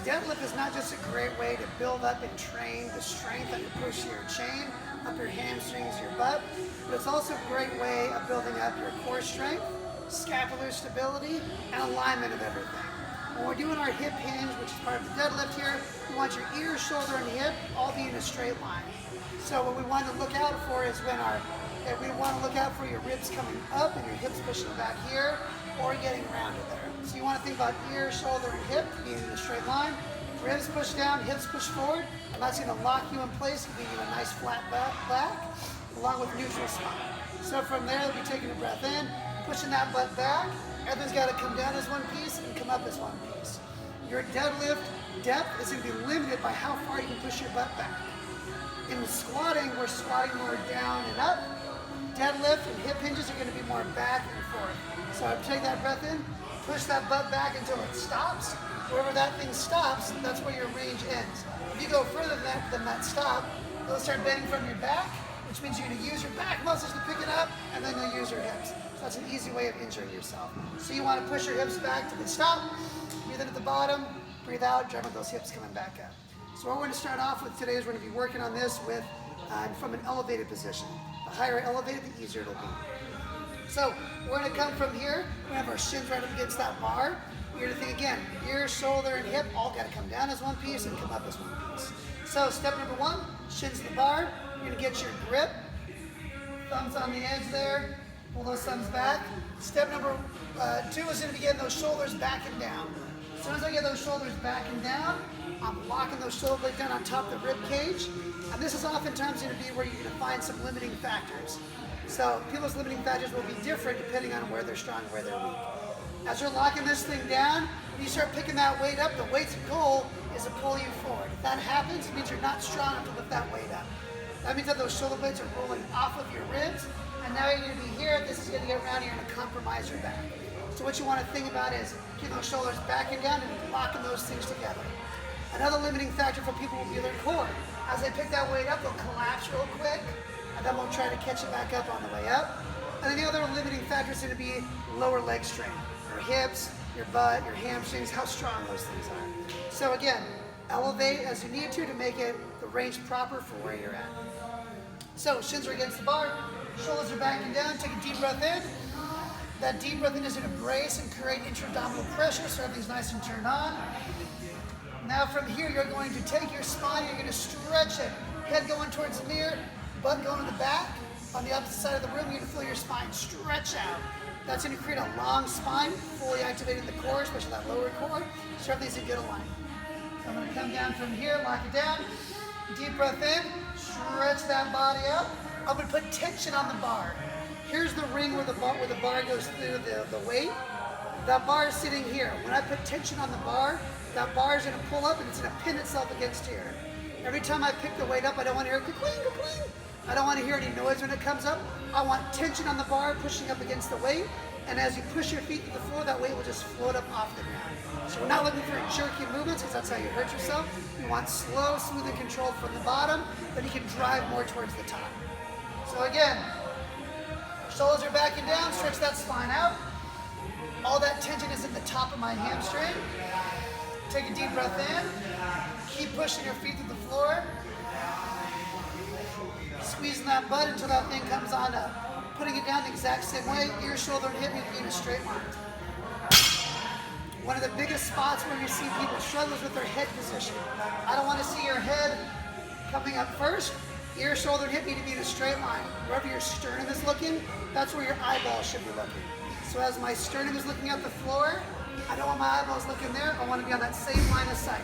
deadlift is not just a great way to build up and train the strength and push your chain up your hamstrings, your butt, but it's also a great way of building up your core strength, scapular stability, and alignment of everything. When we're doing our hip hinge, which is part of the deadlift here, we want your ear, shoulder, and hip all be in a straight line. So what we want to look out for is we want to look out for your ribs coming up and your hips pushing back here or getting rounded there. So you want to think about ear, shoulder, and hip being in a straight line. Ribs push down, hips push forward, and that's going to lock you in place and give you a nice flat back along with neutral spine. So from there, you'll be taking a breath in, pushing that butt back. Everything's got to come down as one piece and come up as one piece. Your deadlift depth is going to be limited by how far you can push your butt back. In squatting, we're squatting more down and up. Deadlift and hip hinges are going to be more back and forth. So I take that breath in, push that butt back until it stops. Wherever that thing stops, that's where your range ends. If you go further than that stop, you'll start bending from your back, which means you're going to use your back muscles to pick it up, and then you'll use your hips. So that's an easy way of injuring yourself. So you want to push your hips back to the stop, breathe in at the bottom, breathe out, drum with those hips coming back up. So what we're going to start off with today is we're going to be working on this with from an elevated position. The higher elevated, the easier it'll be. So we're going to come from here. We have our shins right up against that bar. You're going to think again, ear, shoulder, and hip all got to come down as one piece and come up as one piece. So step number one, shins to the bar. You're going to get your grip. Thumbs on the edge there. Pull those thumbs back. Step number two is going to be getting those shoulders back and down. As soon as I get those shoulders back and down, I'm locking those shoulder blades down on top of the rib cage. And this is oftentimes going to be where you're going to find some limiting factors. So people's limiting factors will be different depending on where they're strong and where they're weak. As you're locking this thing down, when you start picking that weight up, the weight's goal is to pull you forward. If that happens, it means you're not strong enough to lift that weight up. That means that those shoulder blades are rolling off of your ribs, and now you're going to be here, this is going to get around, you're going to compromise your back. So what you want to think about is keeping those shoulders back and down and locking those things together. Another limiting factor for people will be their core. As they pick that weight up, they'll collapse real quick, and then we'll try to catch it back up on the way up. And then the other limiting factor is going to be lower leg strength. Your hips, your butt, your hamstrings, how strong those things are. So again, elevate as you need to make it the range proper for where you're at. So shins are against the bar, shoulders are backing down, take a deep breath in. That deep breath in is going to brace and create intra-abdominal pressure so everything's nice and turned on. Now from here, you're going to take your spine, you're going to stretch it. Head going towards the mirror, butt going to the back. On the opposite side of the room, you're going to feel your spine stretch out. That's going to create a long spine, fully activating the core, especially that lower core, so everything's in good alignment. So I'm going to come down from here, lock it down, deep breath in, stretch that body up. I'm going to put tension on the bar. Here's the ring where the bar goes through the weight. That bar is sitting here. When I put tension on the bar, that bar is going to pull up and it's going to pin itself against here. Every time I pick the weight up, I don't want to hear ka-cling, ka-cling. I don't want to hear any noise when it comes up. I want tension on the bar pushing up against the weight, and as you push your feet to the floor, that weight will just float up off the ground. So we're not looking for jerky movements because that's how you hurt yourself. You want slow, smooth, and controlled from the bottom, then you can drive more towards the top. So again, shoulders are backing down, stretch that spine out. All that tension is in the top of my hamstring. Take a deep breath in. Keep pushing your feet to the floor. Squeezing that butt until that thing comes on up. Putting it down the exact same way, ear, shoulder, and hip in a straight line. One of the biggest spots where you see people struggle is with their head position. I don't want to see your head coming up first. Ear, shoulder, and hip need to be in a straight line. Wherever your sternum is looking, that's where your eyeballs should be looking. So as my sternum is looking at the floor, I don't want my eyeballs looking there. I want to be on that same line of sight.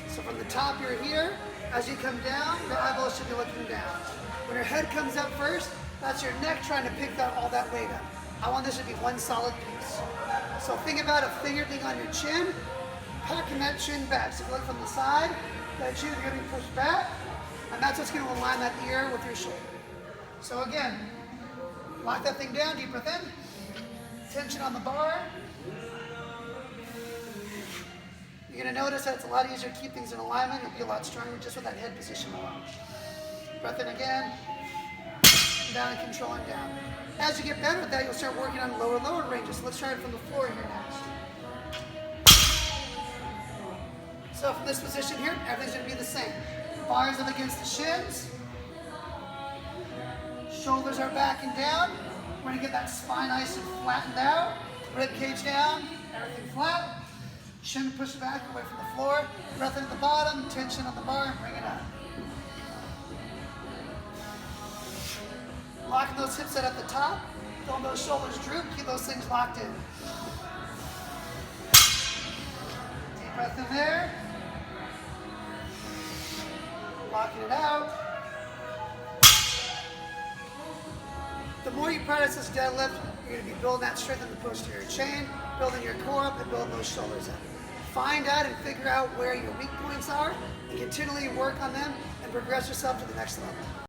So from the top, you're here. As you come down, your eyeballs should be looking down. When your head comes up first, that's your neck trying to pick all that weight up. I want this to be one solid piece. So think about a finger being on your chin, packing that chin back. So if you look from the side, that chin is going to be pushed back, and that's what's going to align that ear with your shoulder. So again, lock that thing down, deep breath in, tension on the bar. You're going to notice that it's a lot easier to keep things in alignment. You'll be a lot stronger just with that head position alone. Breath in again, down and controlling down. As you get better at that, you'll start working on lower ranges. So let's try it from the floor here next. So from this position here, everything's going to be the same. Bars up against the shins. Shoulders are back and down. We're going to get that spine nice and flattened out. Rib cage down, everything flat. Shin push back away from the floor. Breath in at the bottom, tension on the bar, and bring it up. Locking those hips out at the top. Don't those shoulders droop. Keep those things locked in. Deep breath in there. Locking it out. The more you practice this deadlift, you're going to be building that strength in the posterior chain, building your core up, and building those shoulders up. Find out and figure out where your weak points are, and continually work on them, and progress yourself to the next level.